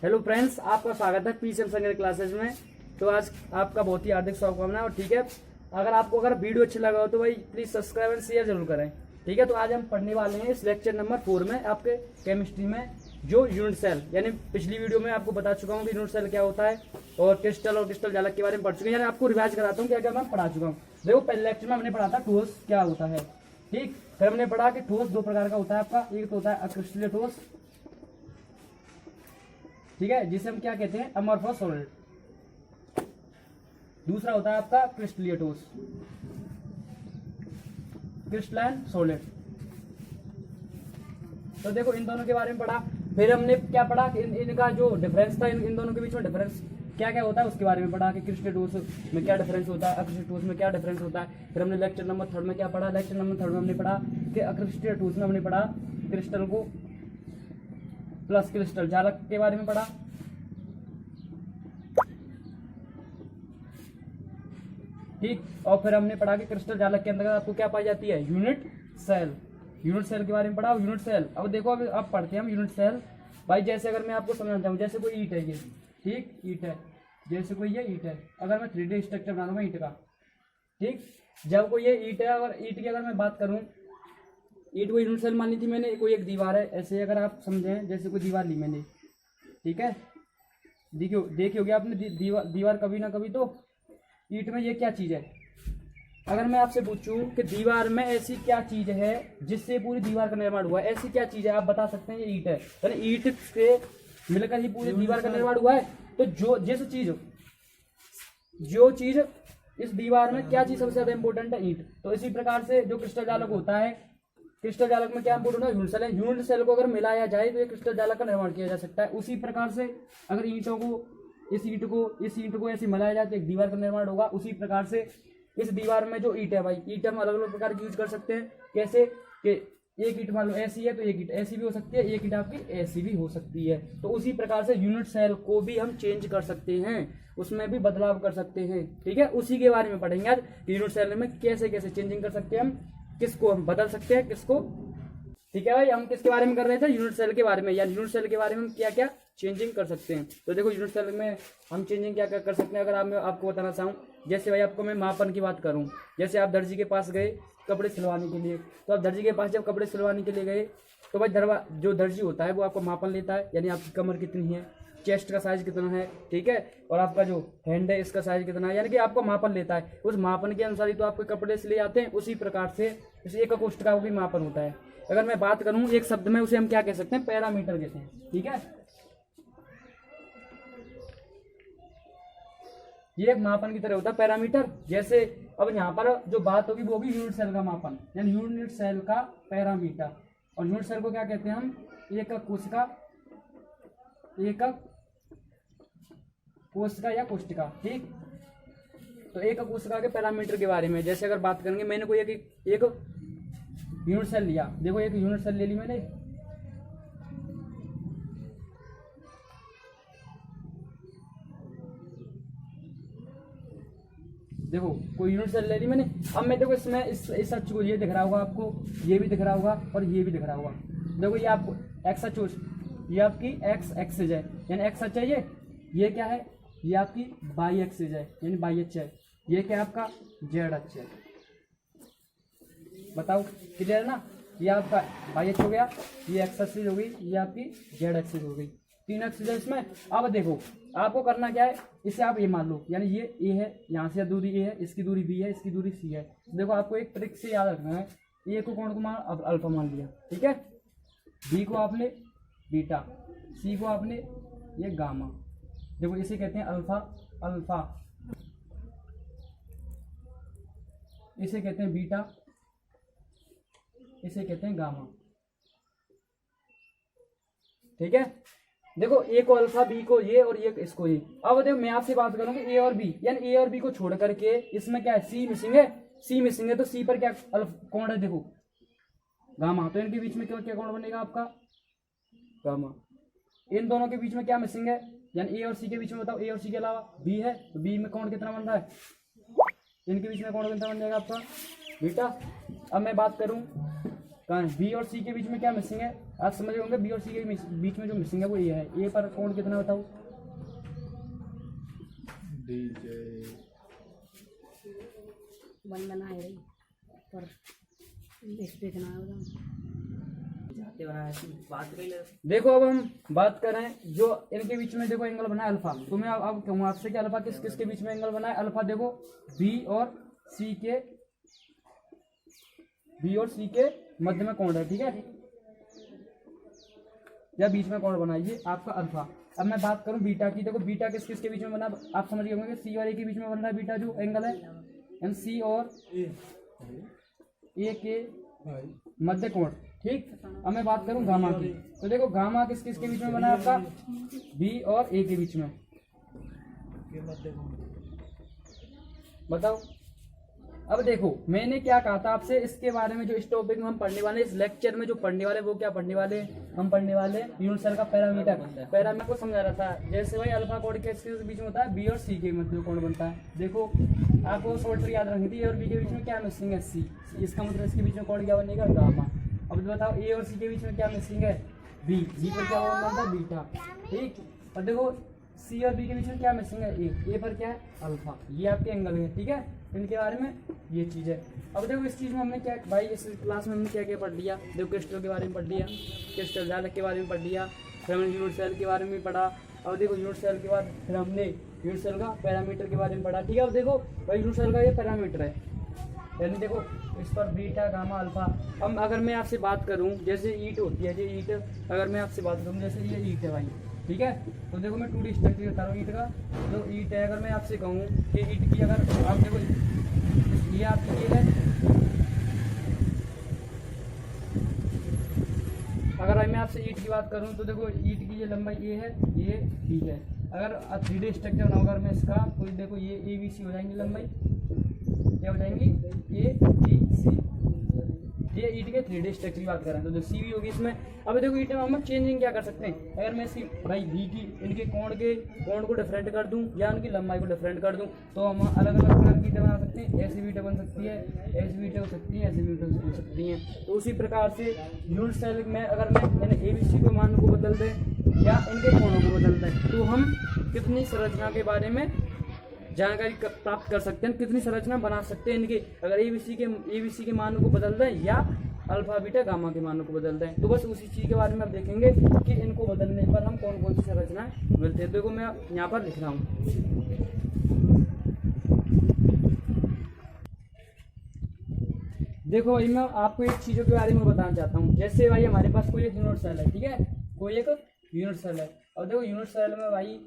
Hello friends, आपका स्वागत है पीसीएम संगीत क्लासेस में। तो आज आपका बहुत ही हार्दिक शुभकामनाएं। और ठीक है, अगर वीडियो अच्छा लगा हो तो भाई प्लीज सब्सक्राइब एंड शेयर जरूर करें। ठीक है, तो आज हम पढ़ने वाले हैं इस लेक्चर नंबर 4 में आपके केमिस्ट्री में जो यूनिट सेल, यानी पिछली वीडियो में आपको बता चुका हूँ कि यूनिट सेल क्या होता है और क्रिस्टल जालक के बारे में पढ़ चुके हैं। यानी आपको रिवाइज कराता हूँ क्या क्या मैं पढ़ा चुका हूँ। देखो, पहले लेक्चर में हमने पढ़ा था ठोस क्या होता है। ठीक, फिर हमने पढ़ा कि ठोस दो प्रकार का होता है आपका। एक तो होता है अक्रिस्टलीय ठोस, ठीक है, जिसे हम क्या कहते हैं अमorphous सॉलिड। दूसरा होता है आपका क्रिस्टलीय ठोस, क्रिस्टलाइन सॉलिड। तो देखो, इन दोनों के बारे में पढ़ा। फिर हमने क्या पढ़ा कि इनका जो डिफरेंस था, इन दोनों के बीच में डिफरेंस क्या क्या होता है उसके बारे में पढ़ा कि क्रिस्टलीय ठोस में क्या डिफरेंस होता है, अक्रिस्टलीय ठोस में क्या डिफरेंस होता है। फिर हमने लेक्चर नंबर 3 में क्या पढ़ा, लेक्चर नंबर 3 में हमने पढ़ा कि अक्रिस्टलीय ठोस में हमने पढ़ा क्रिस्टल को प्लस क्रिस्टल जालक के बारे में पढ़ा। ठीक, और फिर हमने पढ़ा कि क्रिस्टल जालक के अंदर आपको क्या पाई जाती है, यूनिट सेल। यूनिट सेल के बारे में पढ़ा। यूनिट सेल, अब देखो, अब पढ़ते हैं हम यूनिट सेल। भाई जैसे अगर मैं आपको समझाता हूँ, जैसे कोई ईंट है ये, ठीक, ईंट है, जैसे कोई ये ईंट है, अगर मैं 3D स्ट्रक्चर बना दूंगा ईंट का। ठीक, जब कोई ये ईंट है, अगर ईंट की अगर मैं बात करूँ, ईंट को यूनिट सेल मानी थी मैंने। कोई एक दीवार है, ऐसे अगर आप समझें, जैसे कोई दीवार ली मैंने, ठीक है, देखिए होगी आपने दीवार कभी ना कभी। तो ईंट में ये क्या चीज है, अगर मैं आपसे पूछूं कि दीवार में ऐसी क्या चीज है जिससे पूरी दीवार का निर्माण हुआ है, ऐसी क्या चीज है, आप बता सकते हैं ये ईंट है। यानी ईंट से मिलकर ही पूरी दीवार का निर्माण हुआ है। तो जो चीज इस दीवार में क्या चीज सबसे ज्यादा इंपॉर्टेंट है, ईंट। तो इसी प्रकार से जो क्रिस्टल जालक होता है, क्रिस्टल जालक में क्या इंपॉर्टेंट है, यूनिट सेल है। यूनिट सेल को अगर मिलाया जाए तो ये क्रिस्टल जालक का निर्माण किया जा सकता है। उसी प्रकार से अगर इस ईंट को ऐसे मिलाया जाए तो एक दीवार का निर्माण होगा। उसी प्रकार से इस दीवार में जो ईंट है भाई, ईंट हम अलग अलग प्रकार की यूज कर सकते हैं। कैसे कि एक ईंट मान लो ऐसी है तो एक ईंट ऐसी भी हो सकती है, एक ईंट आपकी ऐसी भी हो सकती है। तो उसी प्रकार से यूनिट सेल को भी हम चेंज कर सकते हैं, उसमें भी बदलाव कर सकते हैं। ठीक है, उसी के बारे में पढ़ेंगे आज। यूनिट सेल में कैसे कैसे चेंजिंग कर सकते हैं हम, किसको हम बदल सकते हैं, किसको। ठीक है भाई, हम किसके बारे में कर रहे थे, यूनिट सेल के बारे में। या यूनिट सेल के बारे में हम क्या क्या चेंजिंग कर सकते हैं। तो देखो, यूनिट सेल में हम चेंजिंग क्या क्या कर सकते हैं, अगर आपको बताना चाहूँ। जैसे भाई आपको मैं मापन की बात करूँ, जैसे आप दर्जी के पास गए कपड़े सिलवाने के लिए, तो आप दर्जी के पास जब कपड़े सिलवाने के लिए गए तो भाई जो दर्जी होता है वो आपको मापन लेता है, यानी आपकी कमर कितनी है, चेस्ट का साइज कितना है, ठीक है, और आपका जो हैंड है इसका साइज कितना है, यानी कि आपको मापन लेता है। उस मापन के अनुसार ही तो आपके कपड़े सिले जाते हैं। उसी प्रकार से इसे एक कोष्ठ का भी मापन होता है। अगर मैं बात करूं एक शब्द में, उसे हम क्या कह सकते हैं, पैरामीटर कहते हैं। ठीक है, ये एक मापन की तरह होता है पैरामीटर। जैसे अब यहाँ पर जो बात होगी वो होगी यूनिट सेल का मापन, यानी यूनिट सेल का पैरामीटर। और यूनिट सेल को क्या कहते हैं हम, एकक कोशिका या कोष्ठिका। ठीक, तो एकक कोशिका के पैरामीटर के बारे में जैसे अगर बात करेंगे, मैंने कोई एक यूनिट सेल लिया। देखो, एक यूनिट सेल ले ली मैंने, देखो कोई यूनिट सेल ले ली मैंने। अब मैं देखो इसमें इस अक्ष को ये दिख रहा होगा आपको, ये भी दिख रहा होगा और ये भी दिख रहा होगा। देखो, ये आपको एक्स अक्ष, ये आपकी एक्स एक्सिस है, यानी एक्स अक्ष है। ये क्या है, ये आपकी वाई एक्सिस है, यानी वाई अक्ष है। ये क्या है आपका जेड अक्ष है। बताओ, क्लियर है ना। ये आपका वाई अक्ष हो गया, ये एक्स एक्सिस हो गई, ये आपकी जेड एक्सिस हो गई। 3 एक्सिस है इसमें। अब देखो, आपको करना क्या है, इसे आप ये मान लो, यानी ये ए है, यहाँ से दूरी ए है, इसकी दूरी बी है, इसकी दूरी सी है। देखो, आपको एक ट्रिक से याद रखना है, ए को कौन को मान, अब अल्फा मान लिया, ठीक है, बी को आपने बीटा, सी को आपने ये गामा। देखो, इसे कहते हैं अल्फा, इसे कहते हैं बीटा, इसे कहते हैं गामा। ठीक है, देखो, ए को अल्फा, बी को ये और ये इसको ये। अब देखो, मैं आपसे बात करूंगी ए और बी, यानी ए और बी को छोड़ करके इसमें क्या है, सी मिसिंग है। तो सी पर क्या कौन है, देखो गामा। तो इनके बीच में क्या कौन बनेगा आपका, गामा। इन दोनों के बीच में क्या मिसिंग है, यानी ए और सी के बीच में बताओ, ए और सी के अलावा बी है, तो बी में कौन कितना बन रहा है, इनके बीच में कौन कितना बन जाएगा आपका, बीटा। अब मैं बात करूं कहाँ है? बी और सी के बीच में क्या मिसिंग है? आप समझ रहे होंगे, बी और सी के बीच में जो मिसिंग है वो ये है। ए पर कोण कितना बताओ? वन बना है रही पर देखना है बात कर ले। देखो अब हम बात करें जो इनके बीच में देखो एंगल बना है अल्फा। तो मैं अब कहूँ आपसे कि अल्फा किस किसके बीच में एंगल बना है? अल्फा देखो बी और सी के मध्य में कोण है, ठीक है, या बीच में कोण बनाइए आपका अल्फा। अब मैं बात करूं बीटा की। देखो बीटा किस किसके बीच में बना, आप समझ गए होंगे सी और ए के बीच में बन रहा है बीटा जो एंगल है, यानी सी और ए के मध्य कोण, ठीक। अब मैं बात करूं गामा की। तो देखो गामा किस किसके बीच में बना है आपका? बी और ए के बीच में। बताओ। अब देखो मैंने क्या कहा था आपसे इसके बारे में, जो इस टॉपिक में हम पढ़ने वाले, इस लेक्चर में जो पढ़ने वाले वो क्या पढ़ने वाले? हम पढ़ने वाले यूनिट सेल का पैरामीटर को समझा रहा था। जैसे भाई अल्फा कोण किसके बीच में होता है? बी और सी के मध्य कोण बनता है। देखो आपको शॉर्ट ट्रिक याद रखनी थी, ए और बी के बीच में क्या मिसिंग है? सी। इसका मतलब इसके बीच में कोण क्या बनेगा? गामा। अब बताओ ए और सी के बीच में क्या मिसिंग है? बी। बी पर क्या बनता है? बीटा, ठीक। और देखो सी और बी के बीच में क्या मिसिंग है? ए पर क्या है? अल्फा। ये आपके एंगल है, ठीक है। इनके बारे में ये चीज़ है। अब देखो इस चीज़ में हमने क्या भाई, इस क्लास में हमने क्या क्या पढ़ लिया? देखो क्रिस्टल के बारे में पढ़ लिया, क्रिस्टल जालक के बारे में पढ़ लिया, फिर हमने यूनिट सेल के बारे में पढ़ा। अब देखो यूनिट सेल के बाद फिर हमने यूनिट सेल का पैरामीटर के बारे में पढ़ा, ठीक है। अब देखो भाई यूनिट सेल का ये पैरामीटर है, यानी देखो इस पर बीटा गामा अल्फा। अब अगर मैं आपसे बात करूं जैसे ईंट होती है, ये ईंट, अगर मैं आपसे बात करूं जैसे ये ईंट है भाई, ठीक है। तो देखो मैं 2D स्ट्रक्चर बता रहा हूँ ईंट का। जो ईंट है, अगर मैं आपसे कहूँ कि ईंट की, अगर आप देखो ये आपकी ये है, अगर मैं आपसे ईंट की बात करूँ तो देखो ईंट की ये लंबाई ये है, ये ठीक है। अगर 3D स्ट्रक्चर बनाऊँ अगर मैं इसका, तो देखो ये ABC हो जाएंगी लंबाई, क्या हो जाएंगी? ABC। ये ईंट के 3D स्ट्रक्चर की बात करें तो जो सी भी होगी इसमें। अब देखो ईंट में हम चेंजिंग क्या कर सकते हैं? अगर मैं इसकी भाई बी की इनके कोण को डिफरेंट कर दूं या उनकी लंबाई को डिफरेंट कर दूं, तो हम अलग अलग प्रकार की ईंटें बना सकते हैं। ऐसी भी ईंटें बन सकती है, ऐसी भी ईंटें हो सकती हैं, ऐसी भी ईंटें हो सकती हैं। तो उसी प्रकार से यूनिट सेल में अगर मैं ABC को मान को बदल दें या इनके कोणों को बदल दें, तो हम कितनी संरचना के बारे में जानकारी प्राप्त कर सकते हैं, कितनी संरचना बना सकते हैं इनके, अगर ABC के मानों को बदल दें या अल्फा बीटा गामा के मानों को बदल दें। तो बस उसी चीज़ के बारे में आप देखेंगे कि इनको बदलने पर हम कौन कौन सी संरचनाएं मिलती है। देखो मैं यहाँ पर लिख रहा हूँ, देखो भाई मैं आपको एक चीज़ों के बारे में बताना चाहता हूँ। जैसे भाई हमारे पास कोई एक यूनिट सेल है, ठीक है, कोई एक यूनिट सेल है। और देखो यूनिट सेल में भाई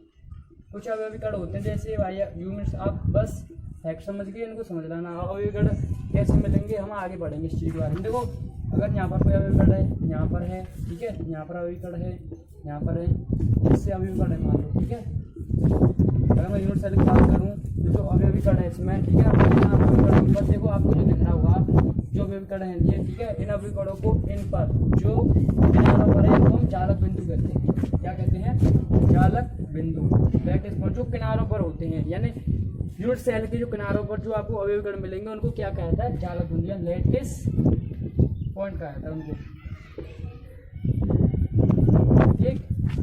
कुछ अवयवीकरण होते हैं, जैसे भाई यूनिट्स, आप बस फैक्ट समझ के इनको समझ लेना। अवयवीकरण कैसे मिलेंगे हम आगे बढ़ेंगे इस चीज़ के बारे में। देखो अगर यहाँ पर कोई अवयवीकरण है, यहाँ पर है, ठीक है, यहाँ पर अवयवीकरण है, यहाँ पर है, इससे अवयवीकरण है मान लो, ठीक है। अगर मैं यूनिट सेल की बात करूँ तो जो अवयवीकरण है इसमें, ठीक है, अवयवीकरण बस देखो आपको जो दिख रहा होगा जो अवयवीकरण है ये, ठीक है, इन अवयवीकरणों को इन पर जो किनारों पर है इनको हम जालक बिंदु कहते हैं। क्या कहते हैं? जालक बिंदु। दैट इज जो किनारों पर होते हैं, यानी यूनिट सेल के जो किनारों पर जो आपको अवयवीकरण मिलेंगे उनको क्या कहता है? जालक बिंदु या लैटिस पॉइंट कहा जाता है उनको, ठीक।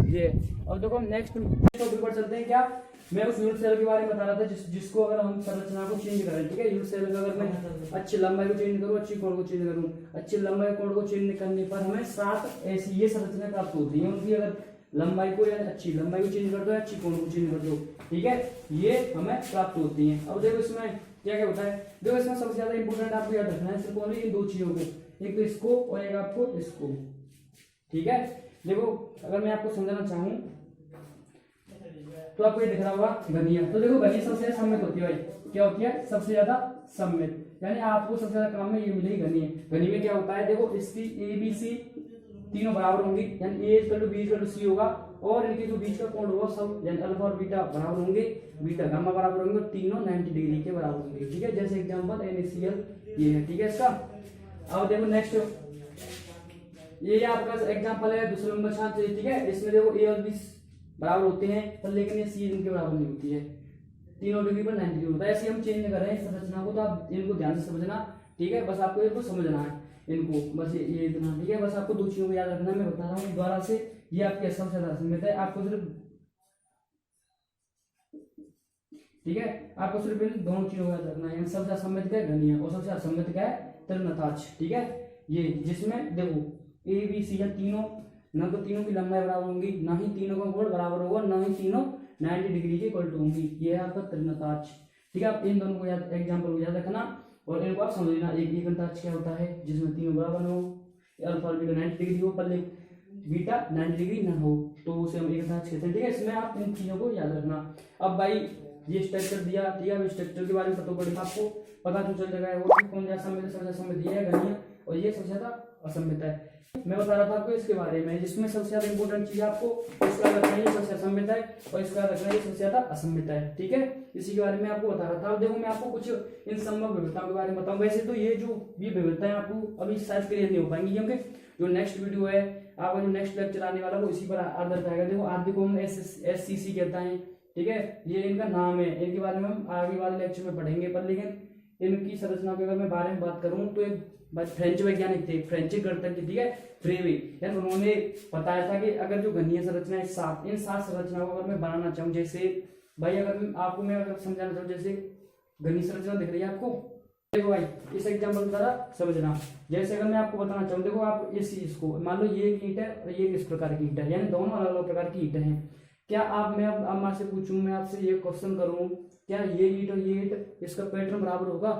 ये अब देखो हम नेक्स्ट टॉपिक पर चलते हैं। क्या मैं उस यूनिट सेल के बारे में बता रहा था जिसको अगर हम संरचना को चेंज करें, ठीक है, यूनिट सेल का अगर मैं अच्छी लंबाई को चेंज करूँ, अच्छी कोण को चेंज करूँ, अच्छी लंबाई कोण को चेंज करने पर हमें 7 ऐसी ये संरचना प्राप्त होती है। उनकी अगर लंबाई को या अच्छी लंबाई को चेंज कर दो या अच्छी कोण को चेंज कर दो, ठीक है, ये हमें प्राप्त होती हैं। अब देखो इसमें क्या क्या होता है? देखो इसमें सबसे ज्यादा इंपॉर्टेंट आपको याद रखना है सिर्फ ओनली इन दो चीजों को, एक तो इसको और एक आपको इसको, ठीक है। देखो अगर मैं आपको समझाना चाहूँ तो आपको ये दिख रहा होगा घनीय। तो देखो घनीय सबसे ज्यादा सममित होती है भाई, क्या होती है? सबसे ज्यादा सममित, यानी आपको सबसे ज्यादा काम में ये मिलेगी घनीय। घनीय में क्या होता है? देखो इसकी ABC तीनों बराबर होंगी, यानी A = B = C होगा, और इनके जो बीच का कोण होगा सब यानी अल्फा और बीटा बराबर होंगे, बीटा गामा बराबर होंगे, और तीनों 90 डिग्री के बराबर होंगे, ठीक है। जैसे एग्जांपल NaCl ये है, ठीक है इसका। अब देखो नेक्स्ट ये आपका एग्जांपल है दूसरे नंबर छात्र, ठीक है। इसमें देखो A और B बराबर होते हैं पर लेकिन ये C इनके बराबर नहीं होती है, तीनों डिग्री पर 90 डिग्री होता है। ऐसे हम चेंज कर रहे हैं संरचना को, तो आप इनको ध्यान से समझना, ठीक है, बस आपको इनको समझना है। इनको बस ये इतना, ठीक है। बस आपको दो चीजों को याद रखना, मैं बता रहा हूँ दोबारा से, ये आपके सबसे ज्यादा असमित है, आपको सिर्फ, ठीक है, आपको सिर्फ इन दोनों चीजों को याद रखना है, सबसे असमित क्या है घनीय और सबसे असमित क्या है तृणताज, ठीक है। ये जिसमें देखो ए बी सी है तीनों, ना तो तीनों की लंबाई बराबर होंगी, ना ही तीनों का कोण बराबर होगा, ना ही तीनों 90 डिग्री के इक्वल टू होंगी, ये है आपका तृणताज, ठीक है। आप इन दोनों को याद, एग्जाम्पल को याद रखना और इनको आप समझ लेना। एक एकताज क्या होता है जिसमें तीनों बराबर हो, अल्फा और बीटा 90 डिग्री हो, पर बीटा 90 डिग्री ना हो, तो उसे हम एकताज कहते हैं, ठीक है। इसमें आप इन चीजों को याद रखना। अब भाई ये स्ट्रक्चर दिया, ठीक है, स्ट्रक्चर के बारे में पता पड़ेगा आपको, पता तो चल जाएगा वो कौन सा असमित, सबसे असमित ये है घनीय और ये सबसे ज्यादा असमित है। मैं बता रहा था आपको इसके बारे में, जिसमें सबसे ज्यादा इंपॉर्टेंट चीज आपको इसका रखना है, सबसे असमित है और इसका रखना है सबसे ज्यादा असमित है, ठीक है। इसी के बारे में आपको बता रहा था। अब देखो मैं आपको कुछ इन संभव विविधताओं के बारे में बताऊं। वैसे तो ये जो ये विविधताएं आपको अभी शायद क्लियर नहीं हो पाएंगी, क्योंकि जो नेक्स्ट वीडियो है आपका, जो नेक्स्ट लेक्चर आने वाला वो इसी पर आधारित रहेगा। देखो आदि को हम SCC कहता है, ठीक है, ये इनका नाम है, इनके बारे में हम आगे वाले लेक्चर में पढ़ेंगे। पर लेकिन इनकी संरचना के अगर मैं बारे में बात करूं तो एक फ्रेंच वैज्ञानिक थे, फ्रेंच गणितज्ञ, ठीक है, फ्रेवे, यानी उन्होंने बताया था कि अगर जो घनीय संरचना है सात, इन 7 संरचनाओं को अगर मैं बनाना चाहूँ, जैसे भाई अगर आपको मैं अगर समझाना चाहूँ, जैसे घनीय संरचना दिख रही है आपको, देखो भाई इस एग्जाम्पल द्वारा समझना। जैसे अगर मैं आपको बताना चाहूँ, देखो आप इस चीज को मान लो ये एक ईंट है और ये किस प्रकार की ईंट है, यानी दोनों अलग अलग प्रकार की ईंट हैं। क्या आप, मैं अब आपसे पूछूं, मैं आपसे ये क्वेश्चन करूं, क्या ये ईंट और ये ईंट इसका पैटर्न बराबर होगा?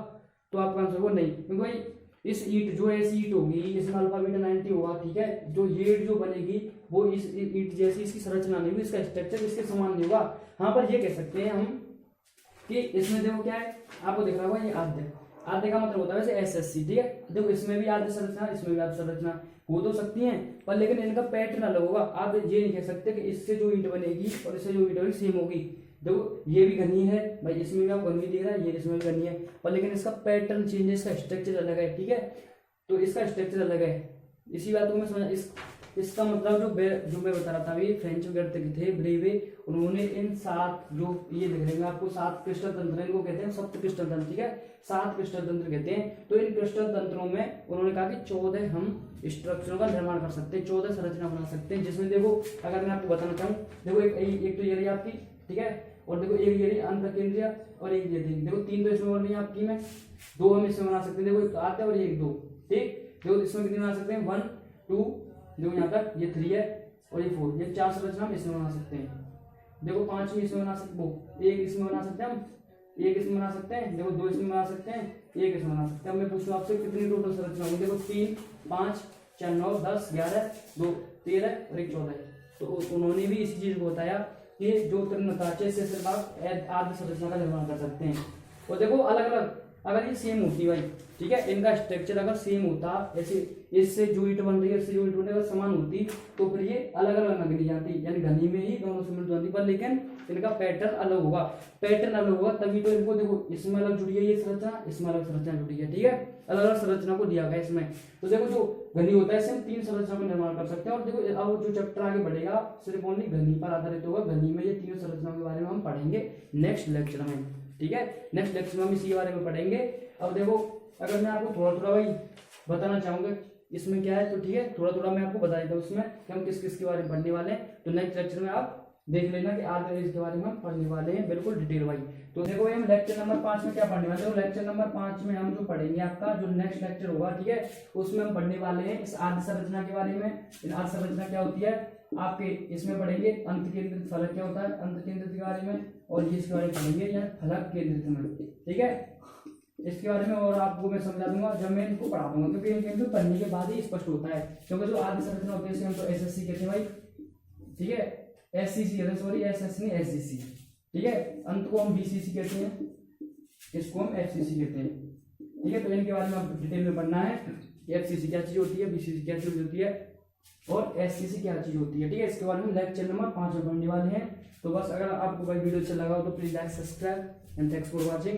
तो आपका आंसर होगा नहीं, क्योंकि भाई इस ईंट जो ऐसी ईंट होगी इसमें अल्फा बीटा 90 होगा, ठीक है। जो ये ईंट जो बनेगी वो इस ईंट जैसी इसकी संरचना नहीं होगी, इसका स्ट्रक्चर इसके समान नहीं होगा। हाँ, पर ये कह सकते हैं हम कि इसमें देखो क्या है, आपको दिख रहा होगा ये आद्य, आद्य का मतलब होता है वैसे SSC, ठीक है। देखो इसमें भी आद्य संरचना, इसमें भी आद्य संरचना हो तो सकती हैं, पर लेकिन इनका पैटर्न अलग होगा। आप ये नहीं कह सकते कि इससे जो ईंट बनेगी और इससे जो ईंट बनेगी सेम होगी। देखो ये भी घनी है भाई, इसमें भी आपको घनी दिख रहा है, ये इसमें भी घनी है, पर लेकिन इसका पैटर्न चेंज है, इसका स्ट्रक्चर अलग है, ठीक है। तो इसका स्ट्रक्चर अलग है, इसी बात को मैं समझा। इसका मतलब जो मैं बता रहा था अभी, फ्रेंच गणितज्ञ थे ब्रेवे, उन्होंने इन 7 जो ये दिख रहे हैं आपको 7 क्रिस्टल तंत्र, इनको कहते हैं सप्त क्रिस्टल तंत्र, ठीक है, 7 क्रिस्टल तंत्र कहते हैं। तो इन क्रिस्टल तंत्रों में उन्होंने कहा कि 14 हम स्ट्रक्चरों का निर्माण कर सकते हैं, 14 संरचना बना सकते हैं। जिसमें देखो अगर मैं आपको बताना चाहूँ, देखो एक तो ये रही आपकी, ठीक है, और देखो एक ये रही अंत केंद्रीय और एक ये देखो 3 तो इसमें और नहीं आपकी, में 2 हम इसमें बना सकते हैं। देखो एक आते और एक 2, ठीक। देखो इसमें कितने बना सकते हैं 1 2, देखो यहाँ तक ये 3 है और ये 4, ये 4 संरचना हम इसमें बना सकते हैं। देखो 5 इसमें बना सकते, वो एक इसमें बना सकते हैं हम, एक इसमें बना सकते हैं, देखो 2 इसमें बना सकते हैं, एक इसमें बना सकते हैं। अब मैं पूछूं आपसे कितनी टोटल संरचना होगी? देखो 3 5 4 9 10 11 2 13 और 1 14। तो उन्होंने भी इसी चीज को बताया कि जो तृणताचे से सिर्फ आप आद्य संरचना का निर्माण कर सकते हैं। और देखो अलग अलग अगर ये सेम होती भाई, ठीक है, इनका स्ट्रक्चर अगर सेम होता, ऐसे इससे जो ईंट बन रही है इससे जो ईंट बन रही है अगर समान होती, तो फिर ये अलग अलग नगरी जाती, यानी घनी में ही दोनों से मिल जाती। पर लेकिन इनका पैटर्न अलग होगा, पैटर्न अलग होगा तभी तो इनको देखो इसमें अलग जुड़ी है ये संरचना, इसमें अलग संरचना जुड़ी है, ठीक है, अलग अलग संरचना को दिया गया इसमें। तो देखो जो घनी होता है इससे हम 3 संरचना का निर्माण कर सकते हैं। और देखो अब जो चैप्टर आगे बढ़ेगा सिर्फ ओनली घनी पर आधारित होगा, घनी में ये 3 संरचनाओं के बारे में हम पढ़ेंगे नेक्स्ट लेक्चर में, ठीक है। नेक्स्ट लेक्चर में हम इसी के बारे में पढ़ेंगे। अब देखो अगर मैं आपको थोड़ा थोड़ा भाई बताना चाहूंगा इसमें क्या है, तो ठीक है, थोड़ा थोड़ा मैं आपको बता देता हूँ इसमें कि हम किस किस के बारे में पढ़ने वाले हैं। तो नेक्स्ट लेक्चर में आप देख लेना कि आज इसके बारे में हम पढ़ने वाले हैं बिल्कुल डिटेल वाइज। तो देखो हम लेक्चर नंबर 5 में क्या पढ़ने वाले हैं, लेक्चर नंबर 5 में हम जो पढ़ेंगे आपका जो नेक्स्ट लेक्चर होगा, ठीक है, उसमें हम पढ़ने वाले हैं इस आद्य संरचना के बारे में। इन आद्य संरचना क्या होती है आपके इसमें पढ़ेंगे, अंत केंद्रित फलक क्या होता है अंत केंद्रित के बारे में, और ये इसके बारे में पढ़ेंगे या फलक केंद्रित में, ठीक है, इसके बारे में। और आपको मैं समझा दूंगा जब मैं इनको पढ़ा दूंगा, क्योंकि इनको पढ़ने के बाद ही स्पष्ट होता है। क्योंकि जो आद्य संरचना होती है इसे हम तो SSC कहते हैं भाई, ठीक है, SCC कहते हैं, सॉरी SSC नहीं SCC, ठीक है, अंत को हम BCC कहते हैं, इसको हम FCC कहते हैं, ठीक है। तो इनके बारे में आपको डिटेल में पढ़ना है, FCC क्या चीज होती है, BCC क्या चीज होती है और SCC क्या चीज होती है, ठीक है। इसके बारे में लेक्चर नंबर 5 में पढ़ने वाले हैं। तो बस अगर आपको भाई वीडियो अच्छा लगा हो तो please like subscribe and thanks for watching.